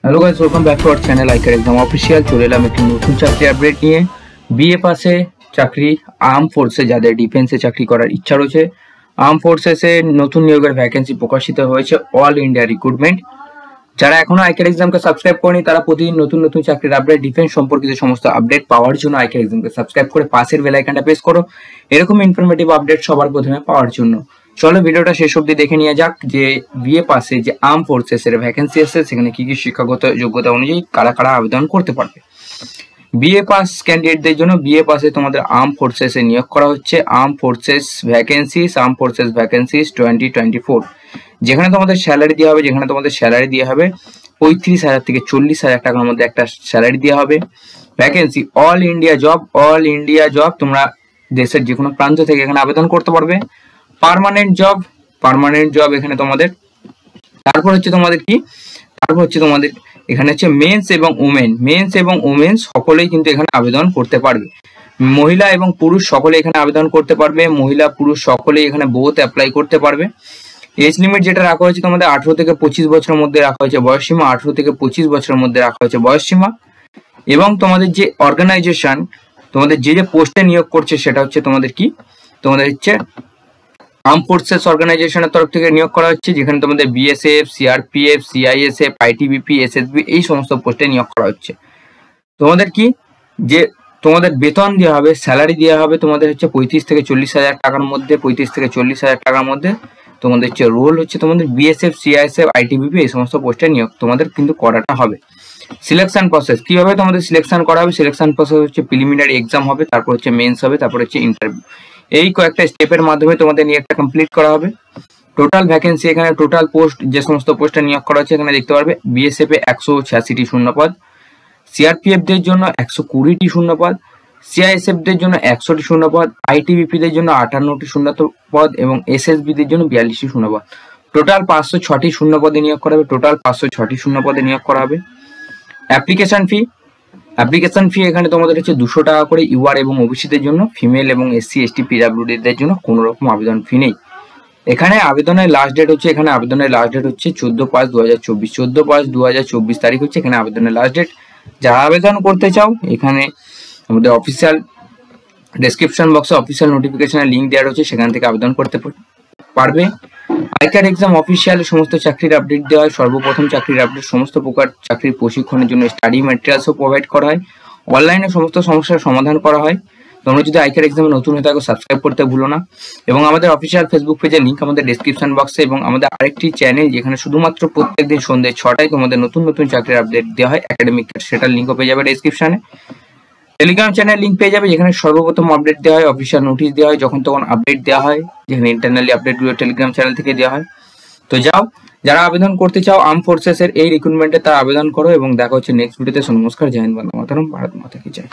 Hello guys, welcome back to our channel আইকার exam official. চলে এলাম একটি নতুন চাকরি আপডেট নিয়ে। বিএ পাসে চাকরি, আর্ম ফোর্সে যাদের ডিফেন্সে চাকরি করার ইচ্ছা রয়েছে, আর্ম ফোর্সেসে নতুন নিয়োগের ভ্যাকেন্সি প্রকাশিত হয়েছে অল ইন্ডিয়া রিক্রুটমেন্ট। যারা এখনো আইকার এক্সামকে সাবস্ক্রাইব করেনি তারা প্রতিদিন নতুন নতুন চাকরির আপডেট, ডিফেন্স সম্পর্কিত সমস্ত আপডেট পাওয়ার জন্য আইকার এক্সামকে সাবস্ক্রাইব করে পাশের বেল আইকনটা প্রেস করো এরকম ইনফরমেটিভ আপডেট সবার প্রথমে পাওয়ার জন্য। চলো ভিডিওটা শেষ অবধি দেখে নিয়ে যাক যে বিএ পাসে যে আর্ম ফোর্সেস এর ভ্যাকেন্সি আছে সেখানে কি কি শিক্ষাগত যোগ্যতা অনুযায়ী কারা কারা আবেদন করতে পারবে। বিএ পাস ক্যান্ডিডেটদের জন্য বিএ পাসে তোমাদের আর্ম ফোর্সেস এ নিয়োগ করা হচ্ছে আর্ম ফোর্সেস ভ্যাকেন্সিস 2024, যেখানে তোমাদের স্যালারি দেওয়া হবে 35,000 থেকে 40,000 টাকার মধ্যে একটা স্যালারি দেওয়া হবে। ভ্যাকেন্সি অল ইন্ডিয়া জব, তোমরা দেশের যে কোনো প্রান্ত থেকে এখানে আবেদন করতে পারবে। পার্মানেন্ট জব এখানে তোমাদের। তারপর হচ্ছে তোমাদের এখানে হচ্ছে মেন্স এবং উমেন সকলেই কিন্তু এখানে আবেদন করতে পারবে। মহিলা এবং পুরুষ সকলে এখানে আবেদন করতে পারবে। মহিলা পুরুষ সকলেই এখানে বোথ অ্যাপ্লাই করতে পারবে। এজ লিমিট যেটা রাখা হয়েছে তোমাদের 18 থেকে 25 বছরের মধ্যে রাখা হয়েছে বয়সসীমা, 18 থেকে 25 বছরের মধ্যে রাখা হয়েছে বয়সসীমা। এবং তোমাদের যে অর্গানাইজেশন তোমাদের যে পোস্টে নিয়োগ করছে সেটা হচ্ছে তোমাদের হচ্ছে আর্ম ফোর্সেস অর্গানাইজেশনের তরফ থেকে নিয়োগ করা হচ্ছে, যেখানে তোমাদের BSF, CRPF, CISF, ITBP, SSB এই সমস্ত পোস্টে নিয়োগ করা হচ্ছে। তোমাদের বেতন দেওয়া হবে, স্যালারি দেওয়া হবে তোমাদের হচ্ছে 35 থেকে 40,000 টাকার মধ্যে। তোমাদের হচ্ছে রোল হচ্ছে তোমাদের বিএসএফ, সিআইএসএফ, আইটিবিপি এই সমস্ত পোস্টে নিয়োগ তোমাদের কিন্তু করাটা হবে। সিলেকশন প্রসেস কিভাবে তোমাদের সিলেকশন করা হবে? সিলেকশন প্রসেস হচ্ছে প্রিলিমিনারি এক্সাম হবে, তারপর হচ্ছে মেন্স হবে, তারপর হচ্ছে ইন্টারভিউ। এই কয়েকটা স্টেপের মাধ্যমে তোমাদের নিয়োগটা কমপ্লিট করা হবে। টোটাল ভ্যাকেন্সি এখানে টোটাল পোস্ট যে সমস্ত পোস্টে নিয়োগ করা হচ্ছে এখানে দেখতে পারবে। বিএসএফ এ 186টি শূন্যপদ, সিআরপিএফ দের জন্য 120টি শূন্যপদ, সিআইএসএফ দের জন্য 100টি শূন্যপদ, আইটিবিপি দের জন্য 58টি শূন্যপদ এবং এসএসবি দের জন্য 42টি শূন্যপদ। টোটাল 506টি শূন্যপদে নিয়োগ করা হবে। অ্যাপ্লিকেশন ফি এখানে তোমাদের হচ্ছে 200 টাকা করে ইউআর এবং ওবিসিদের জন্য। ফিমেল এবং এসসি এসটি পিডব্লিউডি দের জন্য কোনো রকম আবেদন ফি নেই। এখানে আবেদনের লাস্ট ডেট হচ্ছে 14/5/2024, 14/5/2024 তারিখ হচ্ছে এখানে আবেদনের লাস্ট ডেট। যারা আবেদন করতে চাও এখানে আমাদের অফিসিয়াল ডেসক্রিপশন বক্সে অফিসিয়াল নোটিফিকেশনের লিঙ্ক দেওয়া রয়েছে, সেখান থেকে আবেদন করতে পারবে। আইকার এক্সাম অফিসিয়াল সমস্ত চাকরির আপডেট দেওয়া হয়। সর্বপ্রথম চাকরির আপডেট, সমস্ত প্রকার চাকরির প্রশিক্ষণের জন্য স্টাডি ম্যাটেরিয়ালসও প্রোভাইড করা হয়। অনলাইনে সমস্ত সমস্যার সমাধান করা হয়। তোমরা যদি আইকার এক্সামে নতুন হয়ে থাকো সাবস্ক্রাইব করতে ভুলো না। এবং আমাদের অফিসিয়াল ফেসবুক পেজের লিঙ্ক আমাদের ডেসক্রিপশন বক্সে, এবং আমাদের আরেকটি চ্যানেল যেখানে শুধুমাত্র প্রত্যেকদিন সন্ধ্যে 6টায় তোমাদের নতুন চাকরির আপডেট দেওয়া হয় একাডেমিক, সেটার লিঙ্কও পেয়ে যাবে ডেসক্রিপশনে। টেলিগ্রাম চ্যানেল লিঙ্ক পেয়ে যাবে, যেখানে সর্বপ্রথম আপডেট দেওয়া হয়, অফিসিয়াল নোটিশ দেওয়া হয়, যখন তখন আপডেট দেওয়া হয়, যেখানে ইন্টারনালি আপডেটগুলো টেলিগ্রাম চ্যানেল থেকে দেওয়া হয়। তো যারা আবেদন করতে চাও আর্ম ফোর্সেস এর এই রিক্রুটমেন্টে তারা আবেদন করো, এবং দেখা হচ্ছে নেক্সট ভিডিওতে। নমস্কার, জয় হিন্দ, বন্দে মাতরম, ভারত মাতা কি জয়।